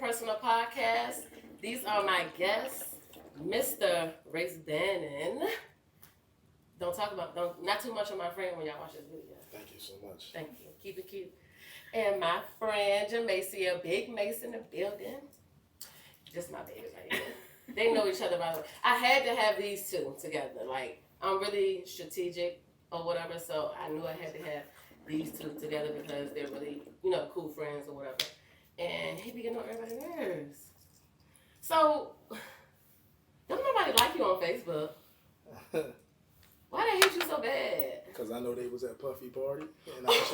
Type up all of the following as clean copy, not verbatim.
Personal Podcast. These are my guests, Mr. Race Bannon. Not too much on my friend when y'all watch this video. Thank you so much. Thank you. Keep it cute. And my friend Jamacia, Big Mace in the building. Just my baby right here. They know each other by the way. I had to have these two together. Like, I'm really strategic or whatever, so I knew I had to have these two together because they're really, cool friends or whatever. And he be getting on everybody's nerves. So, don't nobody like you on Facebook. Why they hate you so bad? Because I know they was at Puffy party and I was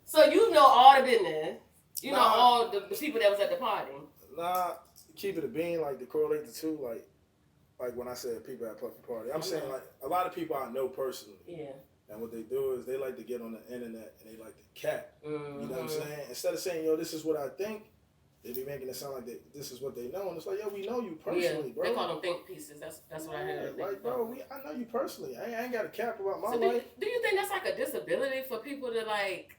So you know all the business. You know all the people that was at the party. Nah, keep it a bean, like to correlate the two, like when I said people at Puffy party. I'm saying like a lot of people I know personally. Yeah. And what they do is they like to get on the internet and they like to cap. Mm-hmm. You know what I'm saying? Instead of saying, yo, this is what I think, they be making it sound like this is what they know. And it's like, yo, we know you personally, bro. They call them think pieces. That's what I heard. Like, bro, I know you personally. I ain't got a cap about my life. life. Do you think that's like a disability for people to like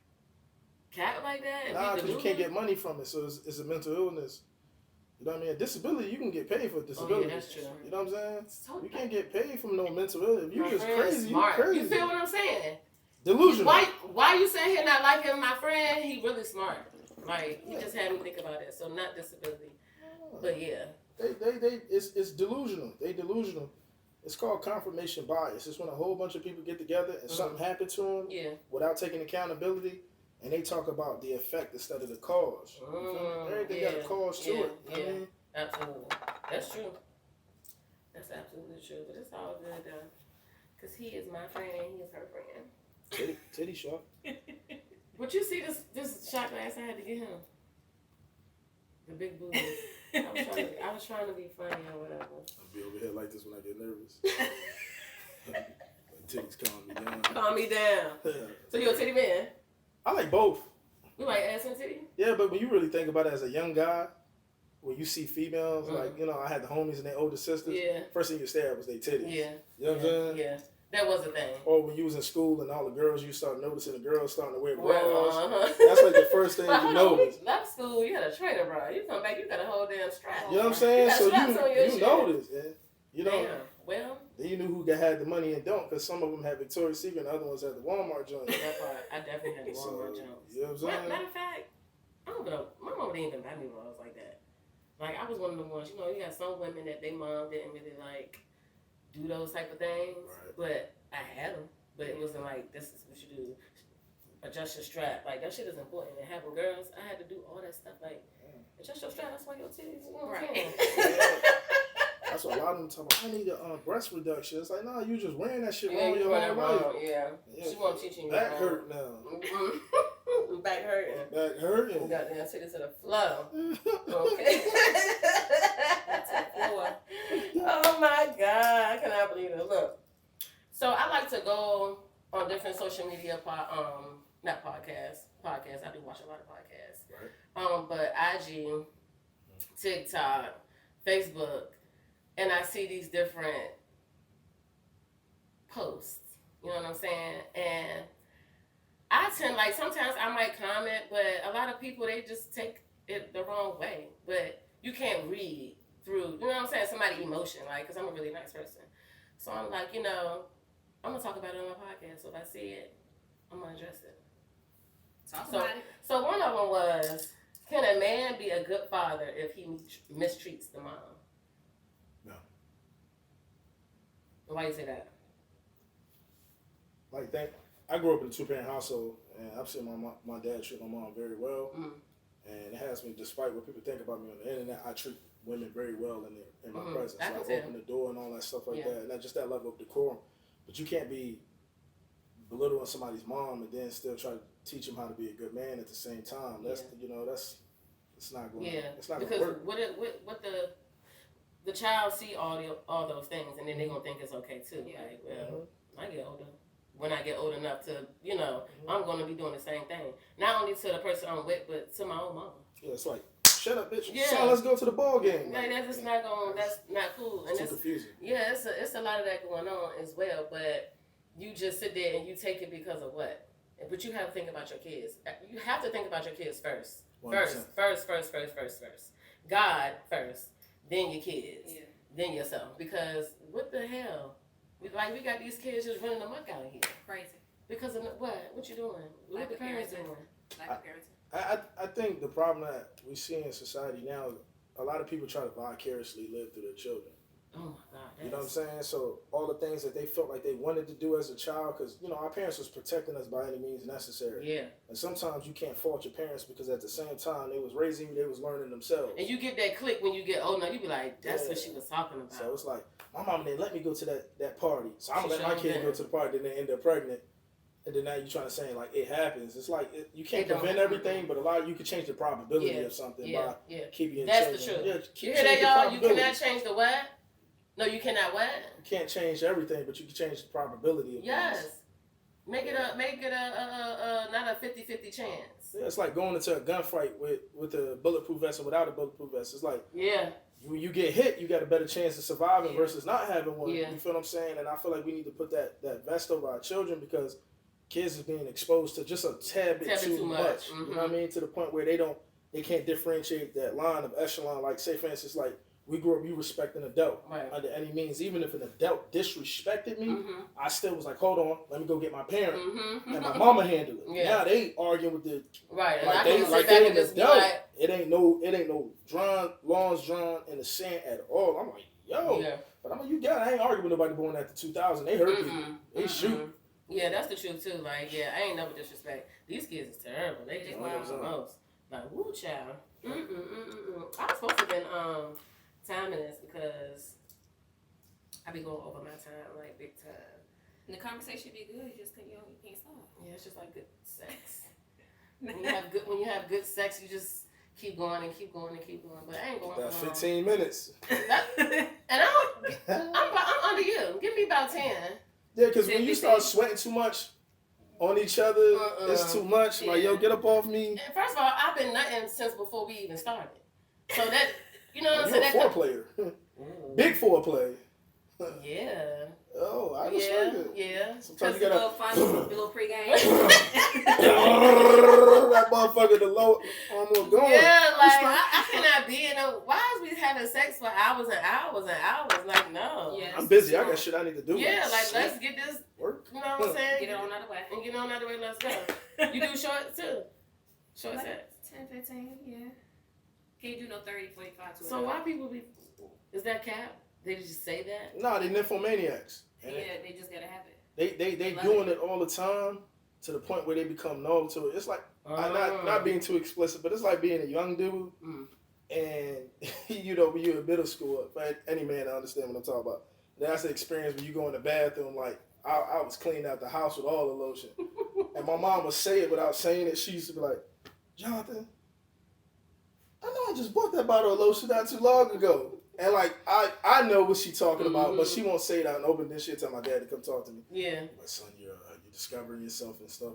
cap like that? Nah, because you can't get money from it. So it's a mental illness. You know what I mean? A disability, you can get paid for disability. Oh, yeah, that's true. You know what I'm saying? You can't get paid from no mental illness. If you just crazy, smart. You crazy. You feel what I'm saying? Delusional. Why you sitting here not liking my friend? He really smart. Like, he just had me think about it. So not disability. But yeah. It's delusional. They delusional. It's called confirmation bias. It's when a whole bunch of people get together and something happened to them without taking accountability. And they talk about the effect instead of the cause. Everything got a cause to it. Yeah, absolutely. That's true. That's absolutely true. But it's all good, though. Because he is my friend and he is her friend. Titty shot. But you see this shot glass I had to get him? The big booty. I was trying to be funny or whatever. I'll be over here like this when I get nervous. Titties calm me down. Calm me down. So you a titty man? I like both. You like ass and titty? Yeah, but when you really think about it as a young guy, when you see females, like, I had the homies and their older sisters, first thing you stare at was their titties. Yeah. You know what I'm saying? Yeah. That was a thing. Or when you was in school and all the girls, you start noticing the girls starting to wear bras. That's like the first thing you notice. Left school, you had a trainer bra. You come back, you got a whole damn strap. You know what I'm saying? So you notice, yeah. You know. Damn. Well. Then you knew who had the money and don't, because some of them had Victoria's Secret and the other ones had the Walmart joint. That part, I definitely had the Walmart joint. You know what I'm saying? Matter of fact, I don't know. My mom didn't even buy me bras like that. Like, I was one of the ones, you got some women that their mom didn't really, like, do those type of things. Right. But I had them. But it wasn't like, this is what you do. Adjust your strap. Like, that shit is important. And having girls, I had to do all that stuff. Like, adjust your strap. That's why your titties are right. That's what a lot of them talk about. I need a breast reduction. It's like, nah, you just wearing that shit wrong your whole life. Yeah. She won't teach you. Back hurt now. Back hurting. Back hurting. We got to take it to the floor. Okay. Oh my God. I cannot believe it. Look. So I like to go on different social media not podcasts. Podcasts. I do watch a lot of podcasts. Right. But IG, TikTok, Facebook, and I see these different posts. You know what I'm saying? And I tend, like, sometimes I might comment, but a lot of people, they just take it the wrong way. But you can't read through, you know what I'm saying, somebody's emotion, like, because I'm a really nice person. So I'm like, I'm going to talk about it on my podcast. So if I see it, I'm going to address it. Talk about it. So one of them was, can a man be a good father if he mistreats the mom? No. Why you say that? Like that. I grew up in a two-parent household, and I've seen my dad treat my mom very well. Mm. And it has me, despite what people think about me on the internet, I treat women very well in my presence. Like, open the door and all that stuff like that. And not just that level of decorum. But you can't be belittling somebody's mom and then still try to teach them how to be a good man at the same time. That's it's not going. Yeah, it's not going to work. What the child see all those things, and then they're gonna think it's okay too. Yeah. Like, well, I get older. When I get old enough to, I'm gonna be doing the same thing. Not only to the person I'm with, but to my own mom. Yeah, it's like, shut up, bitch. Yeah. So let's go to the ball game. Like, that's just not going. That's not cool. And it's confusing. Yeah, it's a lot of that going on as well. But you just sit there and you take it because of what? But you have to think about your kids. You have to think about your kids first. First. God first, then your kids, then yourself. Because what the hell? We got these kids just running amok out of here. Crazy. Because of what? What you doing? What the parents doing? I think the problem that we see in society now, a lot of people try to vicariously live through their children. Oh my God. You know what I'm saying? So all the things that they felt like they wanted to do as a child, because, you know, our parents was protecting us by any means necessary. Yeah. And sometimes you can't fault your parents because at the same time they was raising you, they was learning themselves. And you get that click when you get old enough, you be like, that's what she was talking about. So it's like, my mom didn't let me go to that party. So I'm going to let my kid go to the party, then they end up pregnant. And then now you're trying to say, like, it happens. It's like, you can't prevent everything, but a lot you can change the probability of something by keeping your children. That's the truth. Yeah, you hear that, y'all? You cannot change the what? No, you cannot what? You can't change everything, but you can change the probability of things. Make it a not a 50-50 chance. Yeah, it's like going into a gunfight with a bulletproof vest and without a bulletproof vest. It's like when you get hit, you got a better chance of surviving versus not having one. You feel what I'm saying? And I feel like we need to put that vest over our children because kids is being exposed to just a tad bit too much. Mm-hmm. You know what I mean? To the point where they can't differentiate that line of echelon. Like, say for instance, like, we grew up, you respect an adult under any means. Even if an adult disrespected me, I still was like, hold on, let me go get my parent. And my mama handled it. Yeah. Now they arguing with the right. Like and they an adult. Like, it ain't no lawns drawn in the sand at all. I'm like, yo, but I'm like, I ain't arguing with nobody born after 2000. They hurt people. They shoot. Yeah, that's the truth too. Like, I ain't never disrespect. These kids is terrible. They just wild the most. Like, woo, child. I was supposed to have been timing this because I be going over my time like big time. And the conversation be good. You just can't stop. Yeah, it's just like good sex. When you have good sex, you just keep going and keep going and keep going. But I ain't going for 15 minutes. And I'm under you. Give me about 10. Yeah, because when you start sweating too much on each other, it's too much. Like, yo, get up off me. And first of all, I've been nutting since before we even started. So that, you know what I'm saying? You're a foreplayer. Big foreplay. Yeah. Oh, I understand it. Yeah. Sometimes you gotta a little pregame. That motherfucker, the low almost going. Yeah, like I cannot be in a. Why is we having sex for hours and hours and hours? Like, no. Yeah, I'm busy. I got shit I need to do. Yeah, like let's get this work. You know what I'm saying? Get it on out of the way. And get on out of the way. Let's go. You do short too. Short sex. 10, 15. Yeah. Can't do no 30, 45. So why people be? Is that cap? They just say that? No, they nymphomaniacs. Yeah, they just gotta have it. They doing it all the time to the point where they become numb to it. It's like not being too explicit, but it's like being a young dude, and you know when you're in middle school. But any man to understand what I'm talking about. That's the experience when you go in the bathroom. Like I was cleaning out the house with all the lotion, and my mom would say it without saying it. She used to be like, "Jonathan, I know I just bought that bottle of lotion not too long ago." And like I know what she's talking about, but she won't say it out and open this shit. Tell my dad to come talk to me. Yeah. My son, you're discovering yourself and stuff,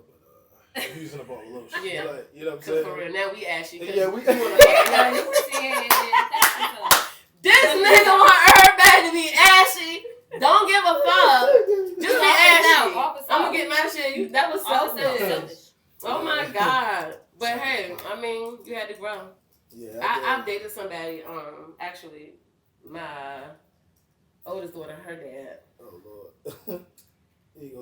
but you're using up all the lotion. Yeah. Like, you know what I'm saying? For real. Now we ask you. Yeah, we. This nigga want everybody to be ashy. Don't give a fuck. Just be ashy. I'm gonna get my shit. That was selfish. Oh my God. But hey, I mean, you had to grow. Yeah. I've dated somebody. Actually, my oldest daughter, her dad. Oh Lord.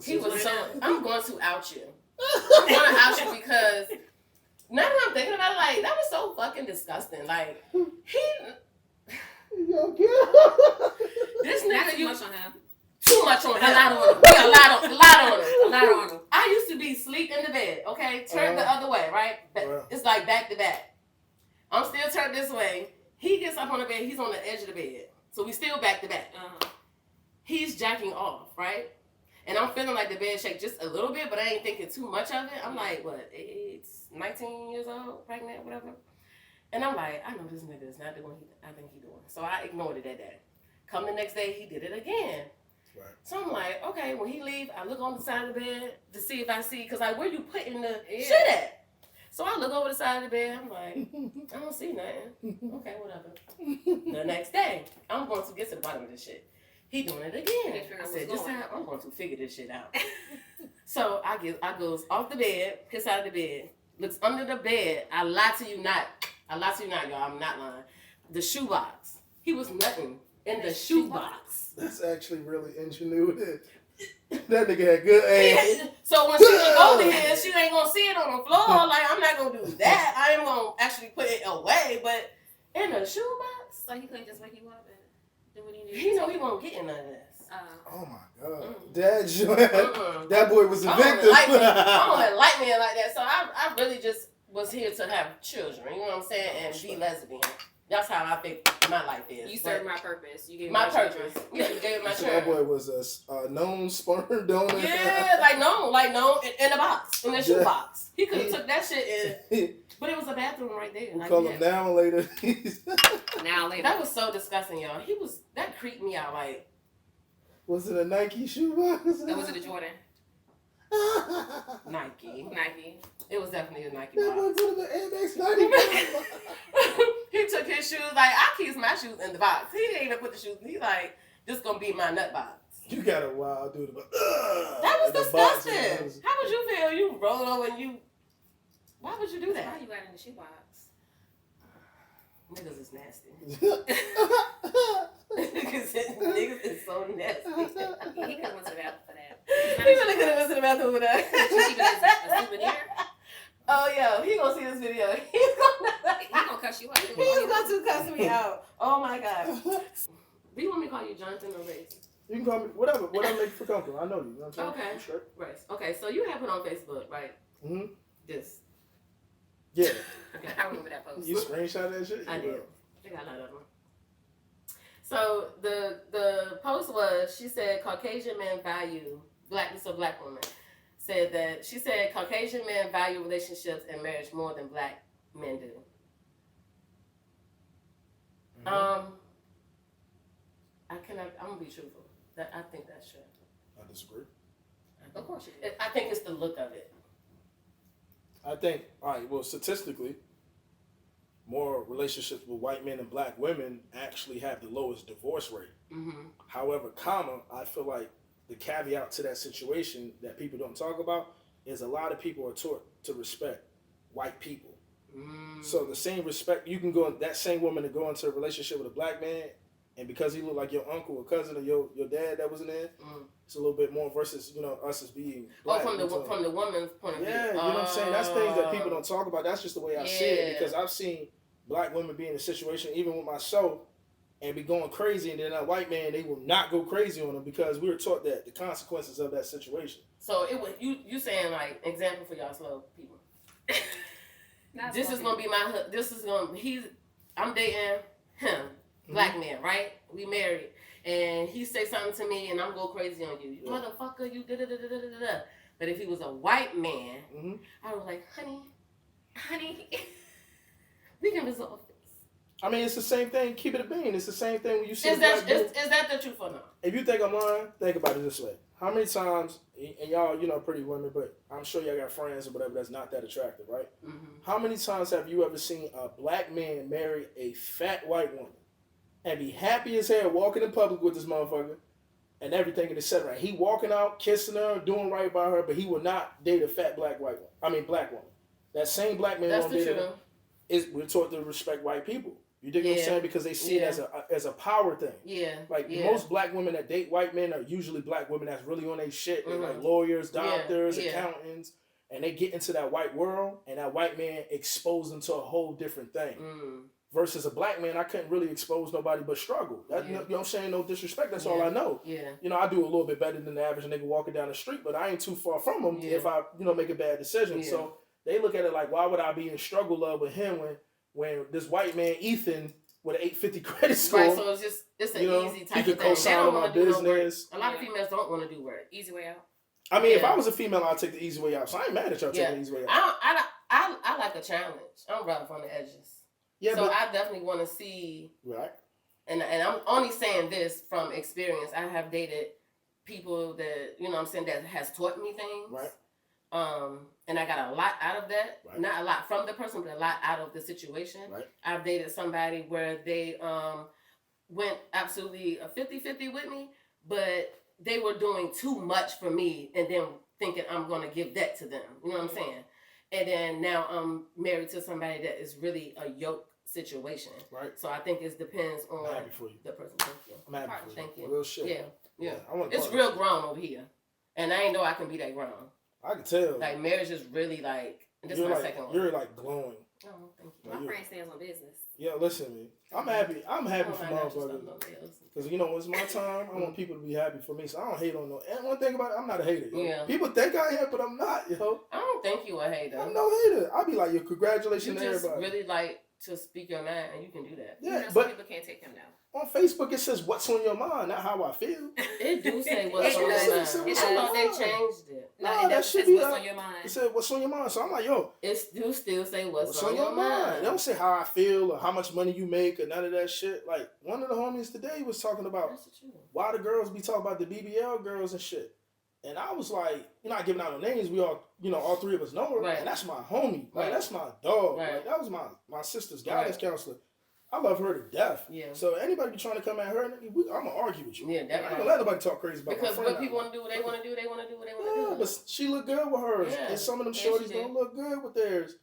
He was so. I'm going to out you. I'm going to out you because now that I'm thinking about it, like that was so fucking disgusting. Like this nigga, too much on him. Too much on him. A lot on him. Yeah, a lot on him. I used to be asleep in the bed. Okay, turned the other way. Right. It's like back to back. I'm still turned this way. He gets up on the bed. He's on the edge of the bed. So we still back to back. He's jacking off, right? And I'm feeling like the bed shake just a little bit, but I ain't thinking too much of it. I'm like, what, 19 years old, pregnant, whatever. And I'm like, I know this nigga is not doing what I think he's doing. So I ignored it that day. Come the next day, he did it again. Right. So I'm like, okay, when he leave, I look on the side of the bed to see if I see, because like, where you putting the shit at? So I look over the side of the bed. I'm like, I don't see nothing. Okay, whatever. The next day, I'm going to get to the bottom of this shit. He doing it again. I said, this time I'm going to figure this shit out. So I goes off the bed, piss out of the bed, looks under the bed. I lie to you not, y'all. I'm not lying. The shoebox. He was nutting in the shoebox. That's actually really ingenuity. That nigga had good aim. So when she look over here, she ain't gonna see it on the floor. Like, I'm not gonna do that. I am gonna actually put it away, but in a shoebox. So he couldn't just wake you up and do what he needed. He know he won't get in none of this. Oh my God. That boy was a victim. I don't let light men like that. So I really just was here to have children. You know what I'm saying? And be lesbian. That's how I think my life is. You served my purpose. You gave my purpose. Yeah, you gave my children. That boy was a known sperm donor. Yeah, like no, in a box, in a shoebox. He could have took that shit in, but it was a bathroom right there. Like, call him now and later. Now later. That was so disgusting, y'all. That creeped me out. Like, was it a Nike shoebox? Or was it a Jordan? Nike. It was definitely a Nike box. That boy put Air Max 90. He took his shoes, like, I keep my shoes in the box. He didn't even put the shoes. He like, this gonna be my nut box. You got a wild dude. That was disgusting. How would you feel? You rolled over and you. Why would you do that? Why you got in the shoebox? Niggas is nasty. Niggas is so nasty. He could have went to the bathroom for that. He really could have went to the bathroom for that. A souvenir. Oh yeah, he gonna see this video. He's gonna cuss you out. He's going to cuss me out. Oh my God. Do you want me to call you Jonathan or Race? You can call me whatever make you feel comfortable. I know you. You know what I'm saying? Okay. Sure. Race. Okay, so you have put on Facebook, right? Mm-hmm. This. Yeah. Okay. I remember that post. You screenshot that shit? I did. I got a lot of them. So the post was, she said Caucasian men value black woman said that she said Caucasian men value relationships and marriage more than black men do. Mm-hmm. I'm gonna be truthful. I think that's true. I disagree. Of course you do. I think it's the look of it. I think, all right, well, statistically, more relationships with white men and black women actually have the lowest divorce rate. Mm-hmm. However, I feel like the caveat to that situation that people don't talk about is a lot of people are taught to respect white people. Mm. So the same respect, you can go, that same woman to go into a relationship with a black man, and because he looked like your uncle or cousin or your dad that wasn't in, it's a little bit more versus, us as being black. From the woman's point of view. Yeah, you know what I'm saying? That's things that people don't talk about. That's just the way I see it, because I've seen black women be in a situation, even with myself, and be going crazy, and then a white man, they will not go crazy on them because we were taught that the consequences of that situation. So it was you saying, like, example for y'all slow people. This is gonna be I'm dating him, black man, right? We married, and he say something to me, and I'm go crazy on you. You motherfucker, you da da da da da da. But if he was a white man, I was like, honey, we can resolve this. I mean, it's the same thing. Keep it a bean. It's the same thing when you see. Is that the truth or not? If you think I'm lying, think about it this way: how many times, and y'all, pretty women, but I'm sure y'all got friends or whatever that's not that attractive, right? Mm-hmm. How many times have you ever seen a black man marry a fat white woman and be happy as hell walking in public with this motherfucker and everything and etc.? He walking out, kissing her, doing right by her, but he will not date a fat black woman. That same black man won't date her. We're taught to respect white people. You dig what I'm saying? Because they see it as a power thing. Yeah. Most black women that date white men are usually black women that's really on their shit. They're like lawyers, doctors, accountants, and they get into that white world, and that white man exposed them to a whole different thing. Versus a black man, I couldn't really expose nobody but struggle. You know what I'm saying? No disrespect. That's all I know. Yeah. I do a little bit better than the average nigga walking down the street, but I ain't too far from him if I, make a bad decision. Yeah. So they look at it like, why would I be in struggle love with him when this white man, Ethan, with an 850 credit score. Right, so it's an easy type of thing. They don't want to do business. No work. A lot of females don't want to do work. Easy way out. I mean, if I was a female, I'd take the easy way out. So I ain't mad at y'all taking the easy way out. I like a challenge. I'm rough on the edges. Yeah, so I definitely want to see. Right. And I'm only saying this from experience. I have dated people that, that has taught me things. Right. And I got a lot out of that. Right. Not a lot from the person, but a lot out of the situation. Right. I've dated somebody where they went absolutely a 50-50 with me, but they were doing too much for me and then thinking I'm going to give that to them. You know what I'm saying? and then now I'm married to somebody that is really a yoke situation. Right. So I think it depends on I'm happy for you. the person. Thank you. I'm happy for you. Thank you. Real shit. Yeah. I want it's real grown over here, and I ain't know I can be that grown. I can tell. Like marriage is really like. This is my second one. You're like glowing. Oh, thank you. My friend stands on business. Yeah, listen to me. I'm happy for motherfuckers. Because, you know, it's my time. I want people to be happy for me. So I don't hate on no. And one thing about it, I'm not a hater. Yo. Yeah. People think I am, but I'm not, yo. I don't think you a hater. I'm no hater. I'll be like, yo, congratulations to everybody. You just really like to speak your mind, and you can do that. Yeah, you know, but some people can't take him now. On Facebook, it says what's on your mind, not how I feel. It do say what's on your mind. I thought they changed it. No, that should be what's on your mind. It said what's on your mind. So I'm like, yo. It do still say what's on your mind. They don't say how I feel or how much money you make or none of that shit. Like, one of the homies today was talking about why the girls be talking about the BBL girls and shit. And I was like, you're not giving out no names. We all, you know, all three of us know her. Right. And that's my homie. Like, Right. that's my dog. Right. Like, that was my sister's guidance counselor. I love her to death. Yeah. So anybody be trying to come at her, I'm gonna argue with you. Yeah, I ain't definitely. gonna let nobody talk crazy about because my what friend. people want to do, what they want to do, they want to do what they want to Yeah, do. but she look good with hers, Yeah. and some of them Yeah, she shorties do. don't look good with theirs.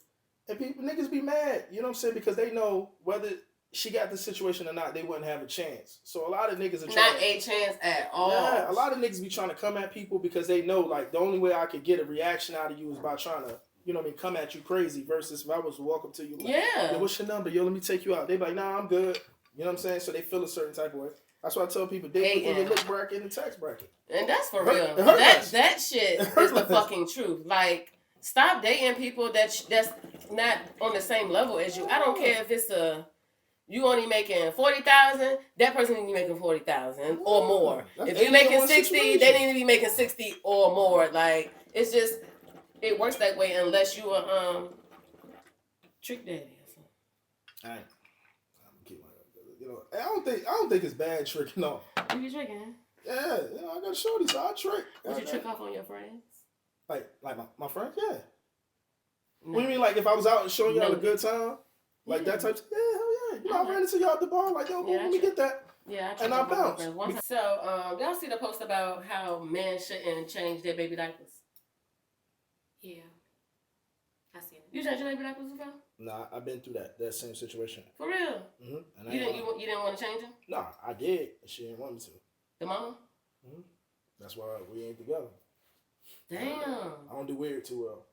And people, niggas be mad, you know what I'm saying? Because they know whether she got the situation or not, they wouldn't have a chance. So a lot of niggas are trying Not a chance at all. Yeah, a lot of niggas be trying to come at people because they know, like, the only way I could get a reaction out of you is by trying to, you know what I mean, come at you crazy versus if I was to walk up to you like, Yeah. yo, what's your number? Yo, let me take you out. They be like, nah, I'm good. You know what I'm saying? So they feel a certain type of way. That's why I tell people, date within your look bracket and tax bracket. And that's for It hurt- real. it hurt less. That shit It hurt is the less. fucking truth. Like, stop dating people that's not on the same level as you. I don't care if it's you only making 40,000, that person need to be making 40,000 or more. That's If you're making 81 60, situation. they need to be making 60 or more. Like, it's just it works that way unless you are trick daddy or something. All right. You know, I don't think it's bad tricking off. You be tricking? Yeah, you know, I got shorty, so I trick. Would you trick off on your friends? Like my friends, yeah. No. What do you mean, like if I was out and showing y'all No. a good time, like that type? Yeah, hell yeah. You know, I ran into y'all at the bar, like yo, Yeah, let me get that. Yeah, And I bounced. So, y'all see the post about how men shouldn't change their baby diapers? Yeah. I seen it. You changed your baby diapers before? Nah, I've been through that same situation. For real? Mm-hmm. And You didn't want to change them? Nah, I did. And she didn't want me to. The mama? Mm-hmm. That's why we ain't together. Damn. I don't do weird too well.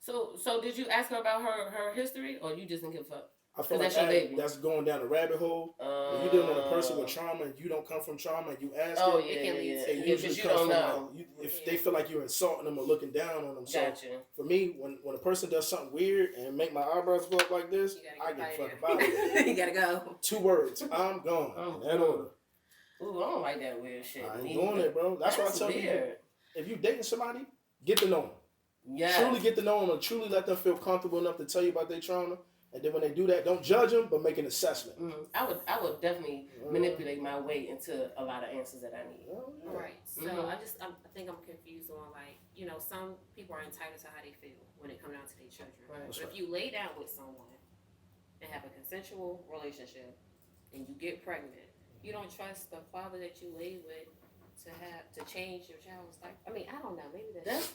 So did you ask her about her history, or you just didn't give a fuck? I feel That's like your baby. that's going down a rabbit hole. When you're dealing with a person with trauma and you don't come from trauma and you ask Oh it, yeah, It can lead it yeah. usually Because you comes don't from know. like, if they feel like you're insulting them or looking down on them. So Gotcha. for me, when a person does something weird and make my eyebrows go up like this, You I gotta get get fucking about it. You gotta go. 2 words, I'm gone. I'm In that gone. order. Ooh, I don't like that weird shit. I ain't neither. doing it, bro. That's why I tell weird. people, if you dating somebody, get to know them. Yeah. Truly get to know them and truly let them feel comfortable enough to tell you about their trauma. And then when they do that, don't judge them, but make an assessment. I would definitely manipulate my way into a lot of answers that I need. Oh, yeah. Right. So Mhm. I think I'm confused on, like, you know, some people are entitled to how they feel when it comes down to their children. Right. But if you lay down with someone and have a consensual relationship and you get pregnant, you don't trust the father that you lay with to change your child's life. I mean, I don't know. Maybe that's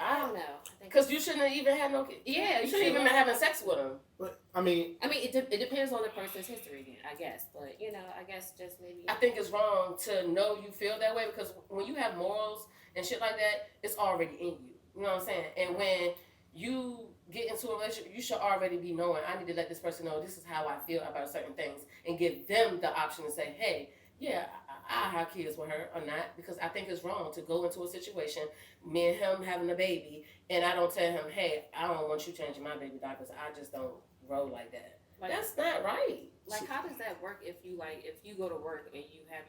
I don't know. I think Because you shouldn't have even had no kids. Yeah, You shouldn't even been having sex with them. But, I mean, it depends on the person's history, I guess. But, you know, I guess just maybe. I think it's wrong to know you feel that way because when you have morals and shit like that, it's already in you. You know what I'm saying? And when you get into a relationship, you should already be knowing, I need to let this person know this is how I feel about certain things and give them the option to say, hey, yeah, I have kids with her or not, because I think it's wrong to go into a situation, me and him having a baby, and I don't tell him, hey, I don't want you changing my baby diapers. I just don't roll like that. Like, that's not right. Like, how does that work if you go to work and you have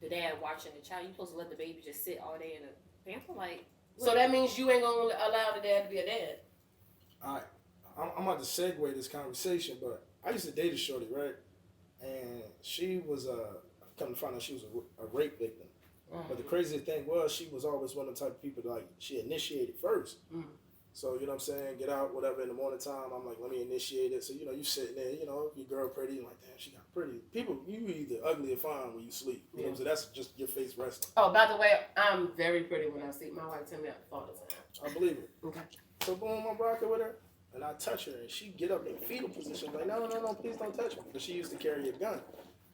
the dad watching the child? You supposed to let the baby just sit all day in a pamper? Like, So that means you ain't gonna allow the dad to be a dad. I'm about to segue this conversation, but I used to date a shorty, right? And she was come to find out she was a rape victim. But the craziest thing was she was always one of the type of people like she initiated first. So, you know what I'm saying, get out, whatever, in the morning time, I'm like, let me initiate it. So, you know, you sitting there, you know, your girl pretty, you're like, damn, she got pretty. People, you either ugly or fine when you sleep. You know what I'm saying? That's just your face resting. Oh, by the way, I'm very pretty when I sleep. My wife tell me that all the time. I believe it. Okay. So boom, I'm rocking with her, and I touch her, and she get up in fetal position, like, no, please don't touch me. But she used to carry a gun.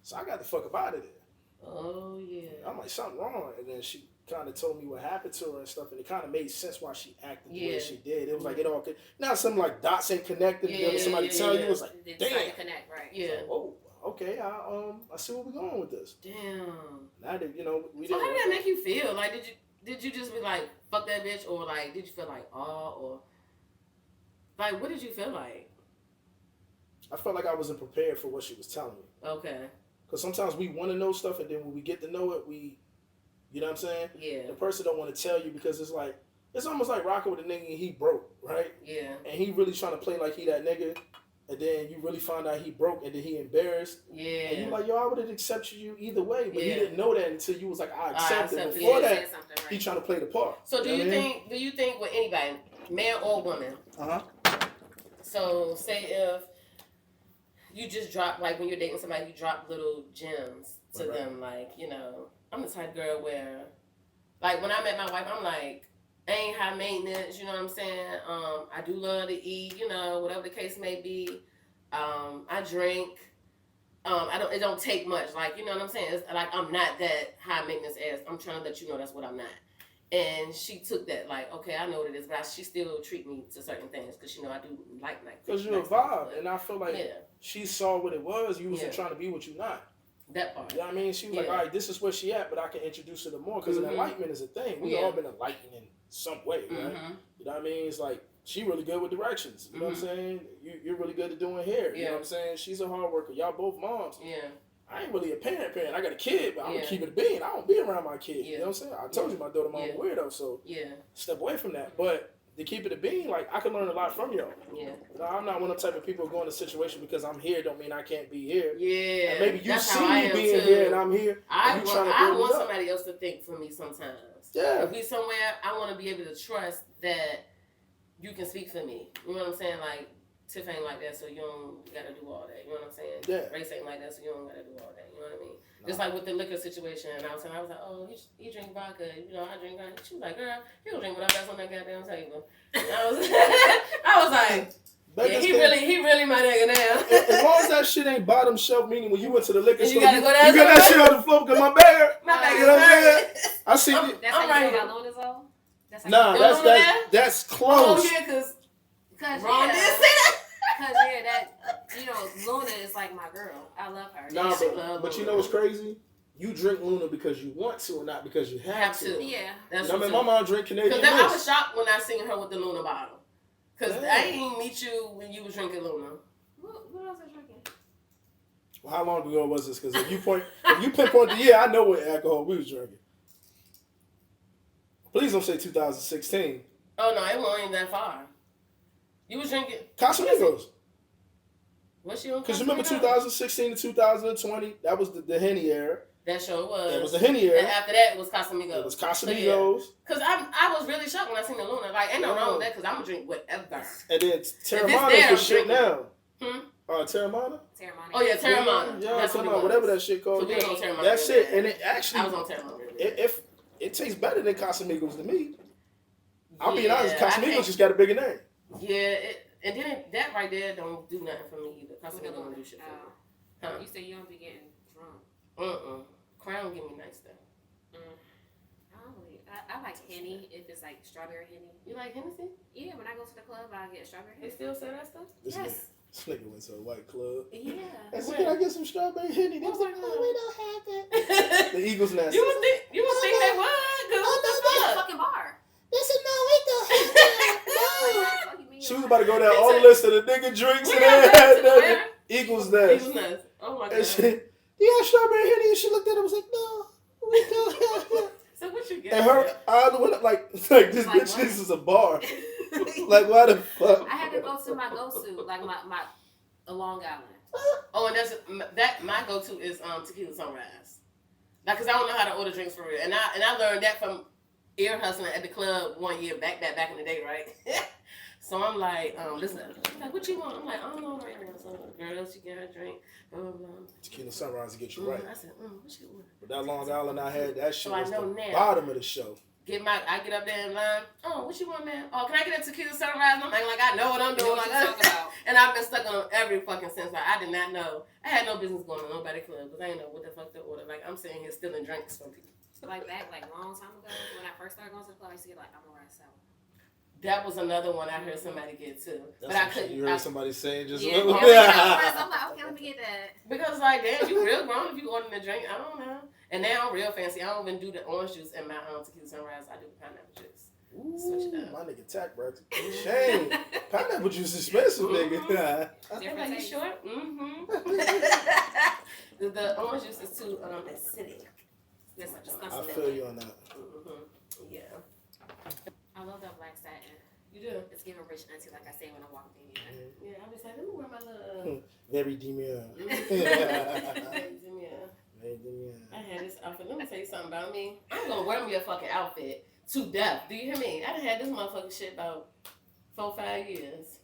So I got the fuck up out of there. Oh, yeah. I'm like, something wrong. And then she kind of told me what happened to her and stuff, and it kind of made sense why she acted the way she did. It was like, it all could, not something like dots ain't connected. Somebody tell you, it was like, damn. Connect, right. Yeah. So, oh, okay, I see where we're going with this. Damn. Now that, you know, we So didn't. how did that make you feel? Like, did you just be like, fuck that bitch? Or like, did you feel like, oh, or like, what did you feel like? I felt like I wasn't prepared for what she was telling me. Okay. Because sometimes we want to know stuff, and then when we get to know it, you know what I'm saying? Yeah. The person don't want to tell you because it's like, it's almost like rocking with a nigga and he broke, right? Yeah. And he really trying to play like he that nigga, and then you really find out he broke, and then he embarrassed. Yeah. And you like, yo, I would have accepted you either way, but he didn't know that until you was like, I accepted. accept Before it. that, Right. he trying to play the part. So do you think with anybody, man or woman? So say if you just drop, like when you're dating somebody, you drop little gems to them, like, you know, I'm the type of girl where, like, when I met my wife, I'm like, I ain't high maintenance, you know what I'm saying? I do love to eat, you know, whatever the case may be. I drink. It don't take much, like, you know what I'm saying? It's like, I'm not that high maintenance as, I'm trying to let you know that's what I'm not. And she took that, like, okay, I know what it is, but she still treat me to certain things because she know I do like because you're a vibe, and I feel like she saw what it was. You wasn't trying to be what you not. That part. You know what I mean? She was like, all right, this is where she at, but I can introduce her to more because enlightenment is a thing. We all been enlightened in some way, right? You know what I mean? It's like, she really good with directions. You know what I'm saying? You're really good at doing hair. You know what I'm saying? She's a hard worker. Y'all both moms. Yeah. I ain't really a parent. I got a kid, but I'm going to keep it a bean. I don't be around my kid. You know what I'm saying? I told you my daughter mom a weirdo, so step away from that. But to keep it a bean, like, I can learn a lot from y'all. Yeah. You know, I'm not one of the type of people going to a situation because I'm here don't mean I can't be here. Yeah. And maybe you see me being here and I'm here. I want somebody else to think for me sometimes. Yeah. If we somewhere, I want to be able to trust that you can speak for me. You know what I'm saying? Like, Tiff ain't like that, so you don't gotta do all that. You know what I'm saying? Yeah. Race ain't like that, so you don't gotta do all that. You know what I mean? No. Just like with the liquor situation, and I was like, oh, you drink vodka. You know, I drink vodka. She was like, girl, you don't drink whatever that's on that goddamn table. And I was like, yeah, he really my nigga now. As long as that shit ain't bottom shelf, meaning when you went to the liquor store, you got that shit on the floor because my bag. You know what I'm saying? I see it. That's how you know Luna's all? Nah, that's close. Oh, yeah, because Ron did say that. Because, that, you know, Luna is like my girl. I love her. Nah, but you know what's crazy? You drink Luna because you want to, or not because you have to. Yeah. That's I mean, my mom drink Canadian Mist. I was shocked when I seen her with the Luna bottle. Because I didn't meet you when you was drinking Luna. What else was I drinking? Well, how long ago was this? Because if you pinpoint the year, I know what alcohol we was drinking. Please don't say 2016. Oh, no, it wasn't even that far. You was drinking Casamigos. What's she on? Because remember 2016 to 2020, that was the Henny era. That sure was. It was the Henny era. And after that, it was Casamigos. It was Casamigos. Because I was really shocked when I seen the Luna. Like, ain't no wrong with that because I'm going to drink whatever. And then Terramana's the shit now. Terramana? Oh, yeah, Terramana. Yeah, that's whatever that shit called. So we was on Terramana. That's it. And it actually... I was on Terramana. It tastes better than Casamigos to me. I'll be honest, Casamigos just got a bigger name. Yeah, and then that right there don't do nothing for me either. Casamigos don't do shit for me. Huh? You say you don't be getting drunk. Crown give me nice stuff. I like Henny if it's like strawberry Henny. You like Hennessy? Yeah, when I go to the club, I get strawberry Henny. They still sell that stuff? This nigga went to a white club. Yeah. I said, can I get some strawberry Henny? They was like, no, we don't have that. The Eagles now. You would think they would? It's a fucking bar. Listen, no, we don't have that. No. She was about to go down all the list of the nigga drinks and everything. Eagles Nest. Eagles Nest. Oh my God. And she, do you have strawberry Henny? And she looked at it and was like, no, we don't have that. So what you get? And her eye went up like this bitch, this is a bar. Like, why the fuck? I had to go to my go-to, like my Long Island. Oh, and my go-to is Tequila Sunrise. Like, cause I don't know how to order drinks for real, and I learned that from ear hustling at the club one year back in the day, right? So I'm like, listen, like, what you want? I'm like, I don't know right now. So girl, she get her drink, blah blah blah. Tequila Sunrise to get you right. I said, what you want? But that Long Island I had, that shit so was the now. bottom of the show. I get up there in line. Oh, what you want, man? Oh, can I get a tequila sunrise? I'm like I know what I'm doing. Like, about. And I've been stuck on every fucking since. Like, I did not know. I had no business going to nobody club because I didn't know what the fuck to order. Like, I'm sitting here stealing drinks from people. Like back, like a long time ago, when I first started going to the club, I used to get like, I'm gonna ride sour. That was another one I heard somebody get too. That's but I couldn't. You heard somebody saying just yeah. I'm like, okay, let me get that. Because like, damn, you real grown if you ordering a drink. I don't know. And now I'm real fancy. I don't even do the orange juice in my tequila sunrise. I do the pineapple juice. Ooh, switch it up. My nigga tack, bro. Shame. Pineapple juice is expensive, nigga. Are you sure? The orange juice is too acidic. It's like I feel you on that. Yeah. I love that black satin. You do? It's giving rich auntie, like I say when I walk in here. Yeah, I was like, let me wear my little. Very demure. I had this outfit. Let me tell you something about me. I'm gonna wear me a fucking outfit to death. Do you hear me? I done had this motherfucking shit about 4-5 years.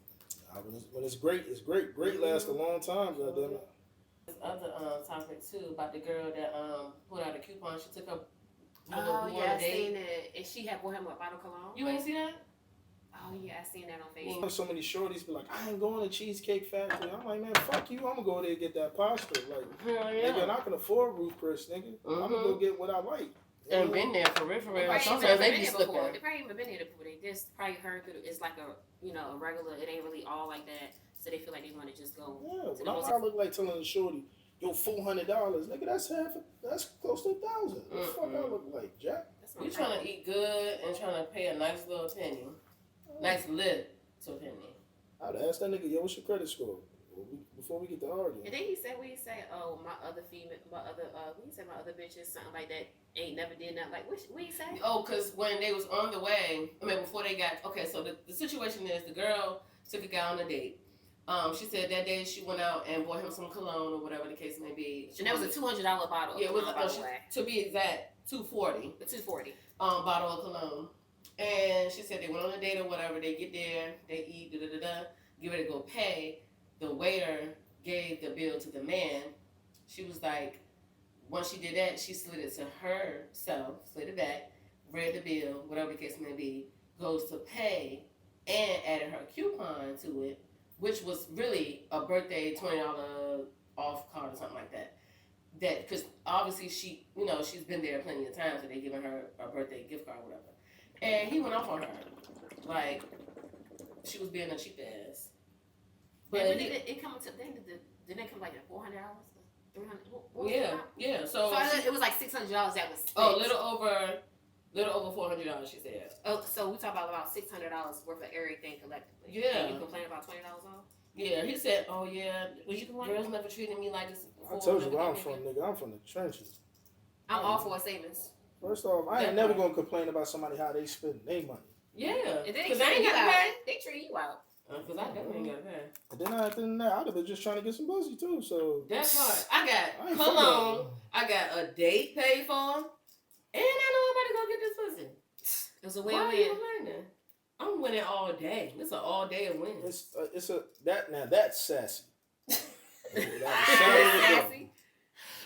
When it's great, it's great. Great lasts a long time, goddammit. This other topic too about the girl that put out a coupon. She took up. Oh yeah, I seen it. And she had bought him a bottle of cologne. You ain't see that? Oh yeah, I seen that on Facebook. So many shorties be like, I ain't going to Cheesecake Factory. I'm like, man, fuck you. I'm gonna go there and get that pasta. Like, nigga, and I can afford Ruth Chris, nigga. I'm gonna go get what I like. And been there for real. Sometimes they be slipping. They probably even been there before. They just probably heard that it's like a regular. It ain't really all like that. So they feel like they want to just go. Yeah, well, I look like telling the shorty, yo, $400, nigga. That's close to $1,000. What the fuck I look like, Jack? We trying to eat good and trying to pay a nice little penny, nice lip to a penny. I'd ask that nigga, yo, what's your credit score? Before we get to arguing. And then he said, oh, my other bitches, something like that, ain't never did nothing. Like, what he say? Oh, because when they was on the way, before they got, okay, so the situation is the girl took a guy on a date. She said that day she went out and bought him some cologne or whatever the case may be. And that was a $200 bottle. Yeah, it was to be exact, $240. The $240 bottle of cologne. And she said they went on a date or whatever. They get there, they eat, get ready to go pay. The waiter gave the bill to the man. She was like, once she did that, she slid it to herself, slid it back, read the bill, whatever the case may be, goes to pay, and added her coupon to it, which was really a birthday $20 off card or something like that. That because obviously she's been there plenty of times, so they giving her a birthday gift card or whatever. And he went off on her, like she was being a cheap ass. But did it come to then? Did it come like $400, $300? Yeah. So it was like $600 that was spent. Oh, little over $400. She said. Oh, so we talk about $600 worth of everything collectively. Yeah. And you complain about $20 off? Yeah, he said, "Oh yeah, was you girls never treated me like this." I told you where I'm from, nigga. I'm from the trenches. I'm all for savings. First off, I ain't never gonna complain about somebody how they spend their money. Yeah, because they ain't got to pay. They treat you out. Because I definitely ain't got to pay. And then after that, I'd have been just trying to get some pussy too. So that's hard. I got cologne. I got a date paid for, and I know I'm about to go get this pussy. It was a win-win. Why are you complaining? I'm winning all day. It's an all day of winning. That's sassy. Sassy.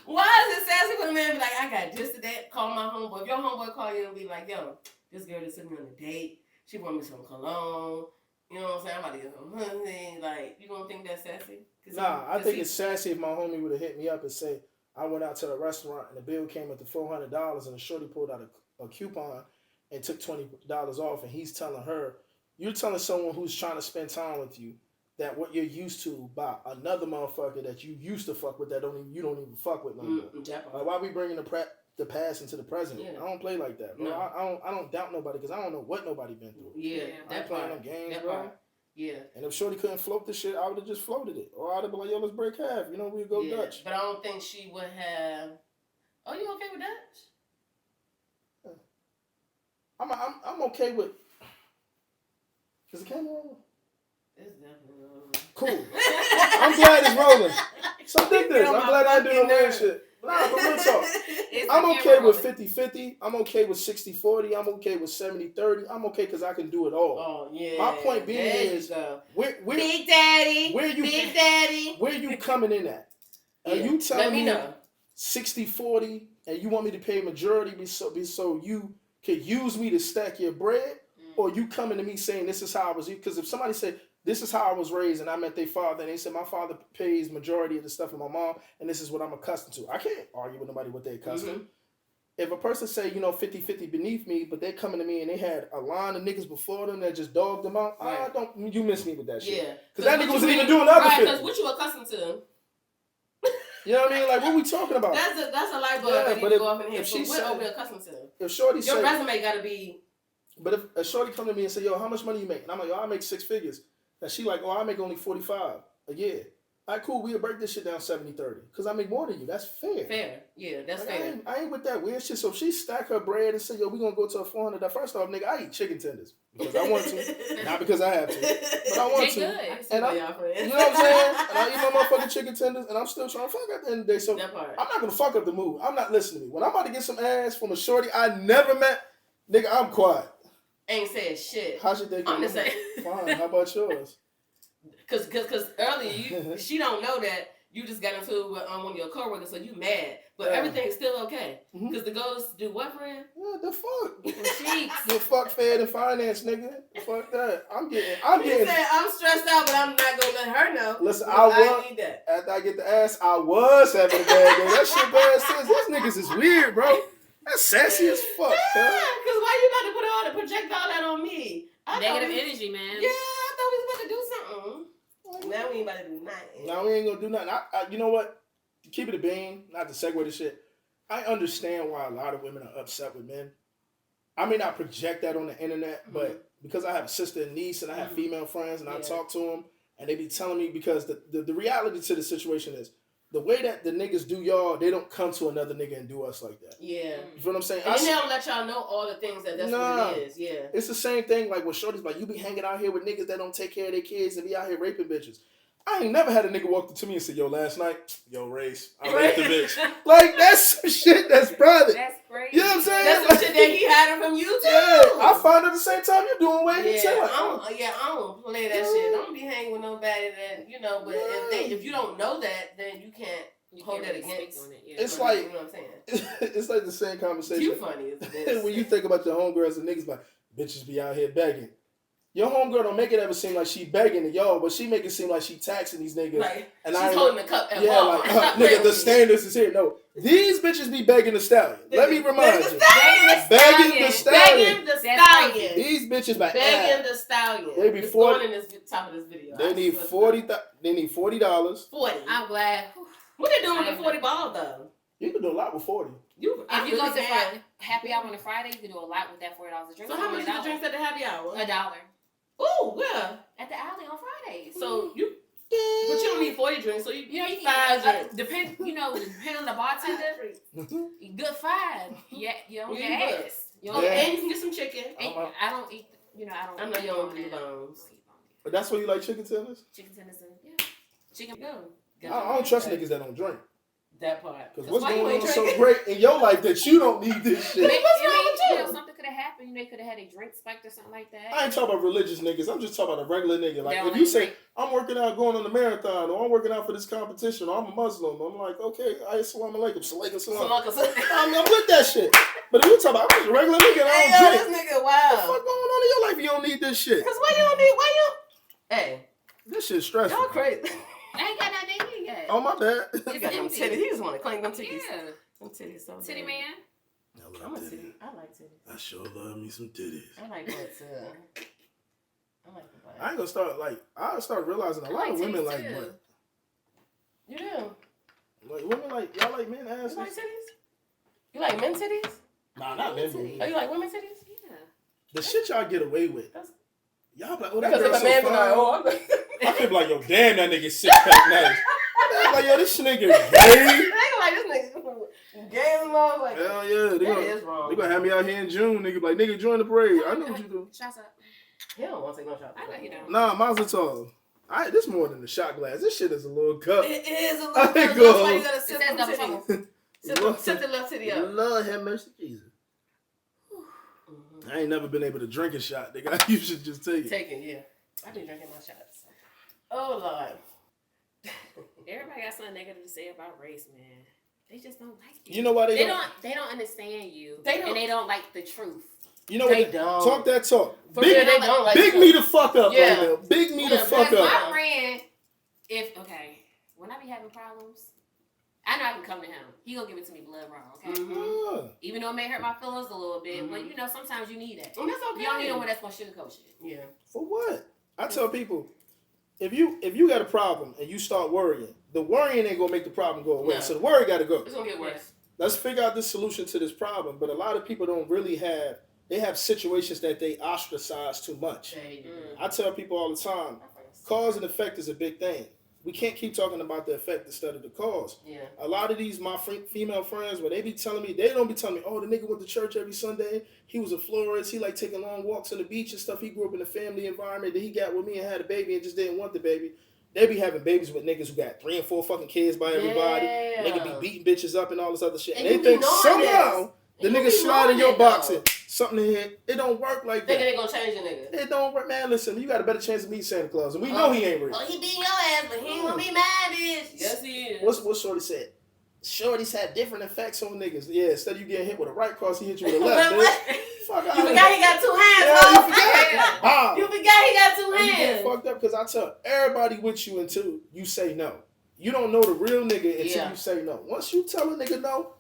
Why is it sassy when a man be like, I got this to that, call my homeboy. If your homeboy call you and be like, yo, this girl just took me on a date. She brought me some cologne. You know what I'm saying? I'm about to get some honey. Like, you don't think that's sassy? Nah, I think it's sassy if my homie would have hit me up and say, I went out to the restaurant and the bill came up to $400 and the shorty pulled out a coupon and took $20 off, and he's telling her, you're telling someone who's trying to spend time with you that what you're used to by another motherfucker that you used to fuck with you don't even fuck with no more. Like, why we bringing the past into the present? Yeah. I don't play like that, bro. No. I don't doubt nobody because I don't know what nobody been through. Yeah, I ain't playing them games, bro. Part. Yeah. And if shorty couldn't float the shit, I would have just floated it, or I'd have been like, yo, let's break half. You know, we'd go Dutch. But I don't think she would have. Oh, you okay with Dutch? I'm okay with. Is the camera rolling? It's definitely rolling. Cool. I'm glad it's rolling. So dig this. I'm glad I didn't do no weird shit. Nah, but real talk. I'm okay with 50-50. I'm okay with 60-40. I'm okay with 70-30. I'm okay because I can do it all. Oh, yeah. My point being is, Big Daddy. Big Daddy. Where you coming in at? Are you telling me 60-40 and you want me to pay majority so you could use me to stack your bread, or you coming to me saying this is how I was. Because if somebody said this is how I was raised, and I met their father, and they said my father pays majority of the stuff of my mom, and this is what I'm accustomed to. I can't argue with nobody what they're accustomed to. If a person say, 50-50 beneath me, but they're coming to me and they had a line of niggas before them that just dogged them out, you miss me with that shit. Yeah. Because that nigga wasn't even doing the other shit. Because what you accustomed to. You know what I mean? Like, what we talking about? That's a light bulb that needs to go off in here. If she what said, are we accustomed to? If Shorty Your resume got to be... But if a Shorty come to me and say, yo, how much money you make? And I'm like, yo, I make 6 figures. And she like, I make only 45 a year. All right, cool. We'll break this shit down 70-30. Because I make more than you. That's fair. Fair. Yeah, that's fair. I ain't with that weird shit. So if she stack her bread and say, yo, we going to go to a 400. First off, nigga, I eat chicken tenders. Because I want to. Not because I have to. But I want to. Good. And you know what I'm saying? And I eat my motherfucking chicken tenders. And I'm still trying to fuck at the end of the day. So I'm not going to fuck up the mood. I'm not listening to me. When I'm about to get some ass from a Shorty I never met, nigga, I'm quiet. Ain't said shit. How's your day going? I'm just saying. Fine. How about yours? Cause earlier she don't know that you just got into it with one of your coworkers, so you mad, but everything's still okay. Cause the goal is to do what, friend? Yeah, the fuck. Cheeks. Get fuck fed and finance, nigga. Fuck that. I'm getting. He said I'm stressed out, but I'm not gonna let her know. Listen, I need that. After I get the ass, I was having a bad day. That shit bad says these niggas is weird, bro. That's sassy as fuck. Yeah, cause why you about to put all the project all that on me? Negative energy, man. Yeah, I thought we was about to do something. Now we ain't about to do nothing. Now we ain't gonna do nothing. I you know what? To keep it a bean, not to segue the shit. I understand why a lot of women are upset with men. I may not project that on the internet, but because I have a sister and niece and I have female friends and I talk to them and they be telling me because the reality to the situation is the way that the niggas do y'all, they don't come to another nigga and do us like that. Yeah. You feel what I'm saying? And they don't let y'all know all the things that's what it is. Yeah. It's the same thing like when Shorty's like, you be hanging out here with niggas that don't take care of their kids and be out here raping bitches. I ain't never had a nigga walk up to me and say, yo, last night, yo, Race, I raped the bitch. Like, that's some shit that's private. That's crazy. You know what I'm saying? That's some shit that he had from you too. Yeah, I find at the same time you're doing way I too. don't play that shit. Don't be hanging with nobody that, but if you don't know that, then you can't hold that against. On it. Yeah. It's like, you know what I'm saying? It's like the same conversation. You funny as this. When you think about your homegirls and niggas like, bitches be out here begging. Your homegirl don't make it ever seem like she begging to y'all, but she make it seem like she taxing these niggas. Like, and she's holding the cup at Walmart. Nigga, the standards is here. No, these bitches be begging the stallion. Let me remind you. Begging the stallion. These bitches be begging the stallion. They be 40 in this top of this video. They need $40. They need $40. 40. I'm glad. What they doing with the 40 ball though? You can do a lot with 40. If you go to happy hour on a Friday, you can do a lot with that $40 a drink. So how much is the drinks at the happy hour? $1. Ooh, where? At the alley on Fridays. So but you don't need 40 drinks, so you need 5 drinks. Depend on the bartender. Good 5. Yeah, you don't get ass. And you can get some chicken. I don't eat. I don't. I know you don't do bones. But that's why you like chicken tenders? Chicken tenders and chicken. I don't trust niggas that don't drink. That part. Because what's going on so great in your life that you don't need this shit? What's wrong with you? Something could have happened. They could have had a drink spiked or something like that. I ain't talking about religious niggas. I'm just talking about a regular nigga. Like, if you say, I'm working out going on the marathon, or I'm working out for this competition, or I'm a Muslim, I'm like, okay, assalamu alaikum, salam. I'm with that shit. But if you talking about, I'm just a regular nigga and I don't drink. This nigga, wow. What the fuck going on in your life? You don't need this shit. Because why you? Hey. This shit's stressful. Y'all crazy. I ain't got nothing in yet. Oh, my bad. He got them titties. He just want to claim them titties. Yeah. Them titties so Titty bad. man. I'm a titty. I like titties. I sure love me some titties. I like butts. I like the butt. I ain't gonna start, I start realizing a lot of women like butt. You do? Like, women like, y'all like men asses? You like titties? You like men titties? Nah, not men titties. Oh, you like women titties? Yeah. The shit y'all get away with. Y'all be like, oh, that because girl if a so man be fine. like, oh, I feel like, yo, damn, that nigga six pack nice. I'm like, yo, this nigga gay. like this nigga gay as motherfucker. Hell yeah. That is wrong. They gonna have me out here in June, nigga. Like, nigga, join the parade. I know what you do. Shots up. He don't want to take no shot. I know you don't. Nah, Mazel Tov. This more than a shot glass. This shit is a little cup. It is a little I cup. think That's go. why you gotta sit them titties. Sit the left titty up. Lord have mercy, Jesus. I ain't never been able to drink a shot, nigga. You should just take it. Take it, yeah. I be drinking my shots. Oh, Lord. Everybody got something negative to say about race, man. They just don't like it. You know why they don't? They don't understand you. They don't. And they don't like the truth. You know they what? don't. Talk that talk. For real, they don't like big me the fuck up Yeah. right now. Big me the fuck My up. friend, when I be having problems, I know I can come to him. He gonna give it to me blood raw, okay? Mm-hmm. Even though it may hurt my feelings a little bit, but you know, sometimes you need that. And that's okay. You don't need no one that's gonna sugarcoat shit. Yeah. For what? I tell people, if you got a problem and you start worrying, the worrying ain't gonna make the problem go away. No. So the worry gotta go. It's gonna get worse. Let's figure out the solution to this problem. But a lot of people don't really have. They have situations that they ostracize too much. I tell people all the time, cause and effect is a big thing. We can't keep talking about the effect instead of the cause. Yeah. A lot of these my female friends, when they be telling me, they don't be telling me, oh, the nigga went to church every Sunday. He was a florist. He like taking long walks on the beach and stuff. He grew up in a family environment. That he got with me and had a baby and just didn't want the baby. They be having babies with niggas who got 3 and 4 fucking kids by everybody. Yeah. Nigga be beating bitches up and all this other shit. And they you be think knowing somehow the And you nigga be slide in knowing your it, box though. and something in here. It don't work like Thinking that. they gonna change a nigga. It don't work, man. Listen, you got a better chance of meeting Santa Claus, and we know he ain't real. Oh, he beating your ass, but he ain't gonna be mad, bitch. Yes, he is. What Shorty said? Shorties have different effects on niggas. Yeah, instead of you getting hit with a right cross, he hit you with a left, bitch. Fuck You out forgot he got 2 hands, Yeah, huh? you forgot. Wow. You forgot he got 2 And you get hands. fucked up because I tell everybody with you until you say no. You don't know the real nigga until you say no. Once you tell a nigga no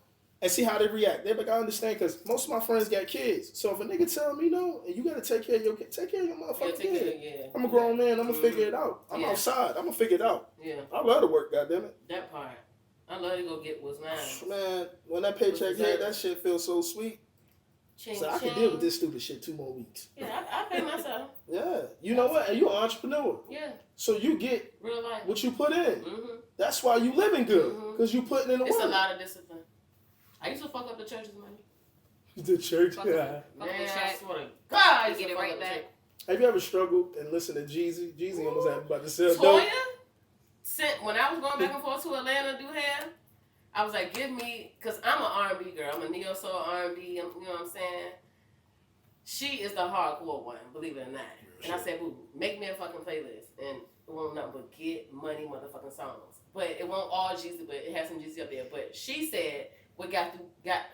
and see how they react, they're like, I understand because most of my friends got kids. So if a nigga tell me no and you gotta take care of your kid, take care of your motherfucking kid. Yeah. I'm a grown man, I'm gonna figure it out. I'm outside, I'm gonna figure it out. Yeah. I love to work, goddammit. That part. I love to go get what's mine. Man, when that paycheck hit, that shit feels so sweet. Ching, So I can ching. deal with this stupid shit 2 more weeks. Yeah, I pay myself. Yeah. You know what? And you're an entrepreneur. Yeah. So you get Real life. what you put in. Mm-hmm. That's why you living good. Because you putting in the It's work. a lot of discipline. I used to fuck up the church's money. The church. Fuck Yeah. up. Man, the I check. swear to God, I used Get to it fuck right up the back. church. Have you ever struggled and listened to Jeezy? Jeezy almost had about to sell Toya dope. sent, when I was going back and forth to Atlanta to do hair, I was like, give me, because I'm an R&B girl. I'm a neo soul R&B, you know what I'm saying? She is the hardcore one, believe it or not. And I said, boo, make me a fucking playlist. And it won't nothing but get money motherfucking songs. But it won't all Jeezy, but it has some Jeezy up there. But she said what got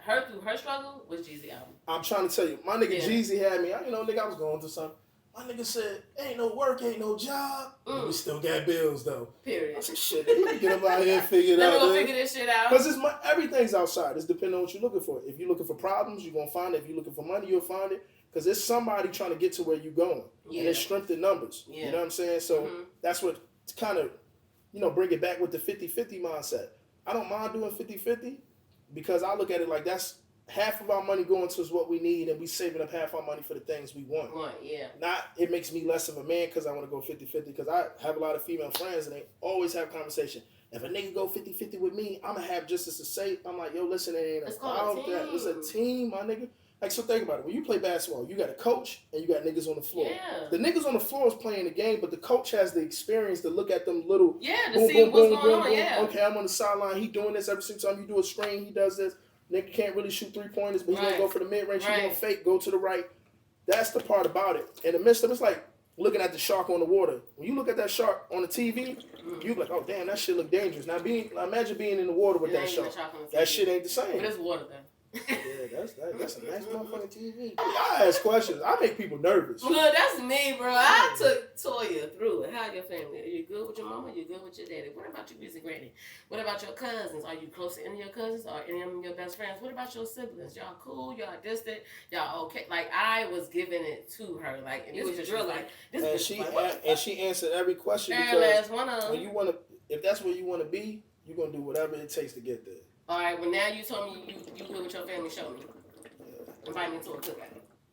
her through her struggle was Jeezy album. I'm trying to tell you, my nigga Yeah. Jeezy had me. Nigga, I was going through something. My nigga said, ain't no work, ain't no job. We still got bills, though. Period. I said, shit, let me get up out here and figure it Let me out. go man. figure this shit out. Because everything's outside. It's depending on what you're looking for. If you're looking for problems, you're going to find it. If you're looking for money, you'll find it. Because there's somebody trying to get to where you're going. Yeah. And there's strength in numbers. Yeah. You know what I'm saying? So that's what kind of, bring it back with the 50-50 mindset. I don't mind doing 50-50 because I look at it like that's half of our money going towards what we need and we saving up half our money for the things we want. Yeah. Not it makes me less of a man because I want to go 50-50 because I have a lot of female friends and they always have conversation. If a nigga go 50-50 with me, I'm going to have just as to say, I'm like, yo, listen, it ain't It's called about a that. It's a team. team, my nigga. Like, so think about it. When you play basketball, you got a coach and you got niggas on the floor. Yeah. The niggas on the floor is playing the game, but the coach has the experience to look at them little Yeah, to see what's going on, yeah. Okay, I'm on the sideline. He doing this every single time you do a screen. He does this. Nigga can't really shoot 3-pointers, but he gonna go for the mid-range. He gonna fake, go to the right. That's the part about it. In the midst of it's like looking at the shark on the water. When you look at that shark on the TV, you be like, oh damn, that shit look dangerous. Now imagine being in the water with that shark. That shit ain't the same. But it's water though. Yeah, that's a nice motherfucking TV. I ask questions. I make people nervous. Look, that's me, bro. I took Toya through it. How your family? Are you good with your mama? You good with your daddy? What about your music granny? What about your cousins? Are you close to any of your cousins? Or any of them your best friends? What about your siblings? Y'all cool? Y'all distant? Y'all okay? Like I was giving it to her. Like and You this was bitch drilling. like this And bitch she like, what the and she answered every question fuck? because Last one of when them. you want to, if that's where you want to be, you're gonna do whatever it takes to get there. All right. Well, now you told me you good with your family. Show me. Invite me to a cookout.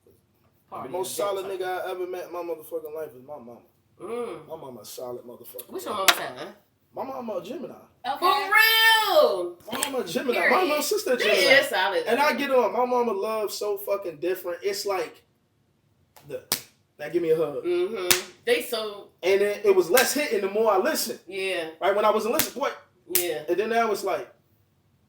The Party. most solid nigga I ever met in my motherfucking life is my mama. Mm. My mama a solid motherfucker. What's your mama saying? Huh? My mama a Gemini. For real? My mama a Gemini. Period. My little sister a She Gemini. is solid. And I get on. My mama loves so fucking different. It's like, now give me a hug. Mm-hmm. They so. And then it was less hitting the more I listened. Yeah. Right when I wasn't listening, boy. Yeah. And then now it's like,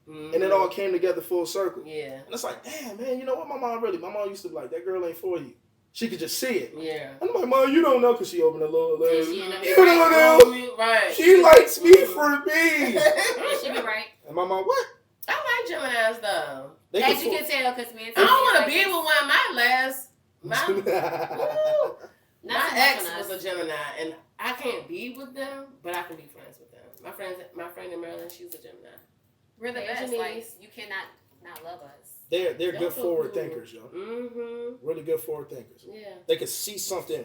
Mm-hmm. and it all came together full circle. Yeah. And it's like, damn, man, you know what? My mom used to be like, that girl ain't for you. She could just see it. Yeah. I'm like, Mom, you don't know because she opened her little legs. She in the You don't know. Right. She likes me for me. She be right. And my mom, what? I like Geminis though. They As you can can tell, because me and I don't want to like be this. with one of my last. My Not so much ex on us. was a Gemini, and I can't be with them, but I can be friends with them. My friend in Maryland, she's a Gemini. We're the Hey, best. Janice. Like, you cannot not love us. They're Y'all good so forward cool. thinkers, yo. Mm-hmm. Really good forward thinkers. Yeah. They can see something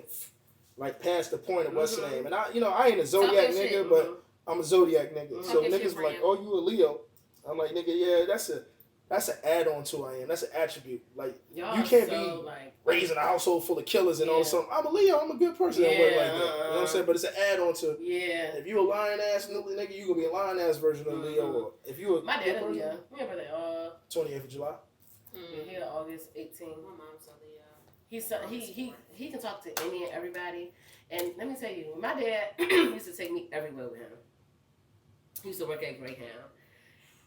like past the point of what's the Mhm. name. And I ain't a zodiac Talking nigga, shit. but I'm a zodiac nigga. So Talking shit niggas for be like, him. oh, you a Leo. I'm like, nigga, yeah, that's an add-on to who I am. That's an attribute. Like, Y'all you can't so, be like, raising a household full of killers and all Yeah. of something. I'm a Leo. I'm a good person. That way like that. You know what I'm saying? But it's an add-on to. yeah. If you a lion ass nigga, you gonna be a lion ass version of Leo. Or if you a My good dad, person, yeah. Remember that? 28th of July. Here August 18. My mom's a Leo. He can talk to any and everybody. And let me tell you, my dad used to take me everywhere with him. He used to work at Greyhound,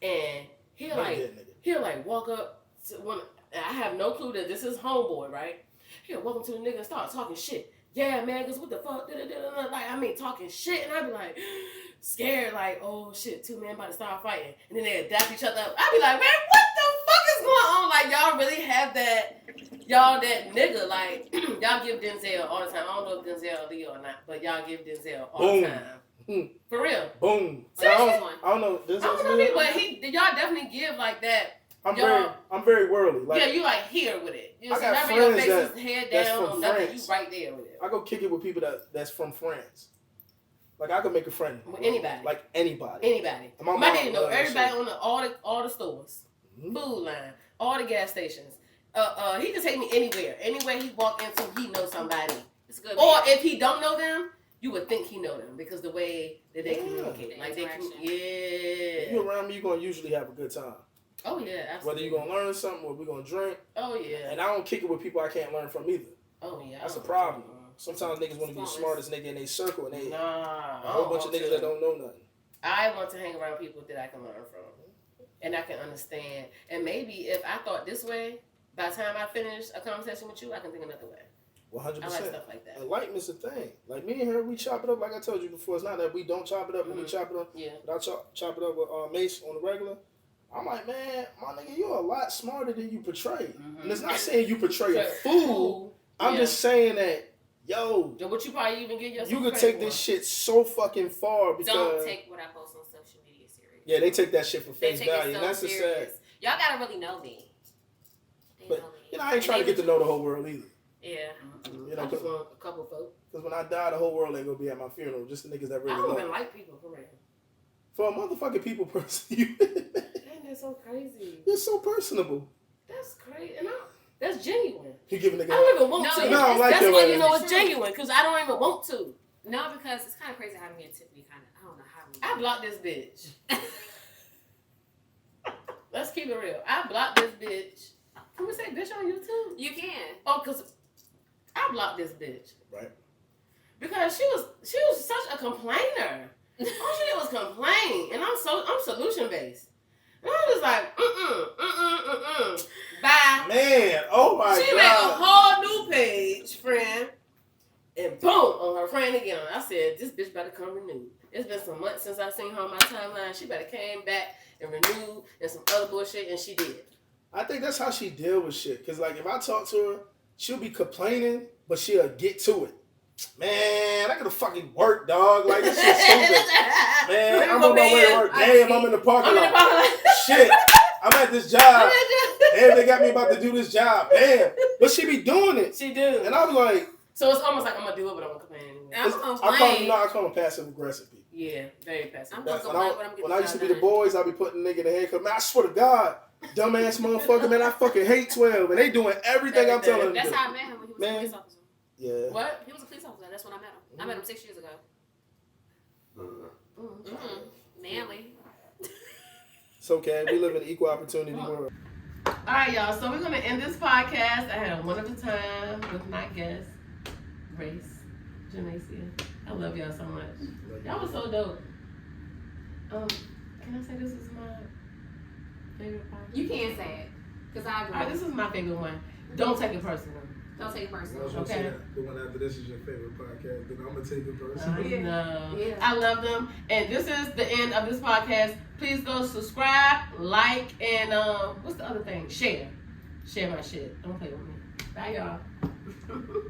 and he'll like walk up to when I have no clue that this is homeboy, right? He'll walk up to the nigga and start talking shit. Yeah, man, cause what the fuck? Like, talking shit, and I'd be like scared, like, oh shit, two men about to start fighting, and then they'd dap each other up. I'd be like, man, what the fuck is going on? Like, y'all really have that, that nigga, like, y'all give Denzel all the time. I don't know if Denzel Leo or not, but y'all give Denzel all the time. For real. Boom. Seriously? I don't know. I don't know me, but y'all definitely give like that. I'm very worldly. Like, yeah, you like here with it. You I got never your friends face that- is head that's down from or nothing. France. You right there with it. I go kick it with people that's from France. Like, I could make a friend With anybody. Like anybody. Anybody. My My mom dad know loves that everybody shit. on all the stores, Mhm. food line, all the gas stations. He can take me anywhere. Anywhere he walk into, he knows somebody. It's good. Or man. if he don't know them, you would think he know them because the way that they Yeah. communicate, The like interaction. If yeah. you around me, you're gonna usually have a good time. Oh yeah, absolutely. Whether you're gonna learn something or we're gonna drink. Oh yeah. And I don't kick it with people I can't learn from either. Oh yeah. That's a problem. Sometimes niggas want to be the smartest nigga in their circle and they Nah. a whole bunch of niggas that don't know nothing. I want to hang around people that I can learn from and I can understand. And maybe if I thought this way, by the time I finish a conversation with you, I can think another way. 100%. I like stuff like that. Enlightenment's a thing. Like me and her, we chop it up. Like I told you before, it's not that we don't chop it up, but we chop it up. Yeah. But I chop it up with Mace on the regular. I'm like, man, my nigga, you're a lot smarter than you portray. And it's not saying you portray a fool. I'm just saying that, yo, What you probably even get yourself you could credit take for. this shit so fucking far because Don't take what I post on social media serious. yeah, they take that shit for They face take it value, so and that's the sad. serious. Y'all gotta really know me. They But know me. you know, I ain't trying to get to know the whole world either. Yeah. You know, I just want a couple folks. because when I die, the whole world ain't gonna be at my funeral. Just the niggas that I really don't know. even like people for real. For a motherfucking people person, Damn, that's so crazy. you're so personable. That's crazy. And that's genuine. You give a nigga. I don't even want No, to. no, I don't like that's your why way. you know it's genuine, because I don't even want to. No, because it's kind of crazy how me and Tiffany I don't know how we. I blocked this bitch. Let's keep it real. I blocked this bitch. Can we say bitch on YouTube? You can. Oh, because I blocked this bitch. Right. Because she was such a complainer. All she did was complain. And I'm solution based. And I was like, bye. Man, oh my She made a god. whole new page, friend. And boom, on her friend again. I said, this bitch better come renewed. It's been some months since I seen her on my timeline. She better came back and renewed and some other bullshit, and she did. I think that's how she deal with shit. Cause like if I talk to her, she'll be complaining, but she'll get to it. Man, I gotta fucking work, dog. Like this shit's stupid. Man, I'm on my way to work. Damn, I'm in the parking lot. Shit, I'm at this job. Damn, they got me about to do this job. Damn, but she be doing it. She do. And I'm like, so it's almost like I'm gonna do it, but I'm gonna complain anyway. I'm I call them passive aggressive people. Yeah, very passive. I'm That's- gonna complain when I'm getting when I used to be done. the boys, I'd be putting nigga in the handcuff. Man, I swear to God, dumbass motherfucker, man, I fucking hate 12. And they doing everything I'm telling them to That's do. how I met him when he was a police officer. Yeah. What? He was a police officer. That's when I met him. I met him 6 years ago. Manly. It's okay. We live in an equal opportunity world. All right, y'all. So we're gonna end this podcast. I had a wonderful time with my guest, Grace Janacia. I love y'all so much. Y'all was so dope. Can I say this is my favorite podcast? You can say it. Because I agree. All right, this is my favorite one. Don't take it personal. Don't take it personal. Okay. The one after this is your favorite podcast, then I'm gonna take it personal. No. Yeah. I love them. And this is the end of this podcast. Please go subscribe, like, and what's the other thing? Share. Share my shit. Don't play with me. Bye, y'all.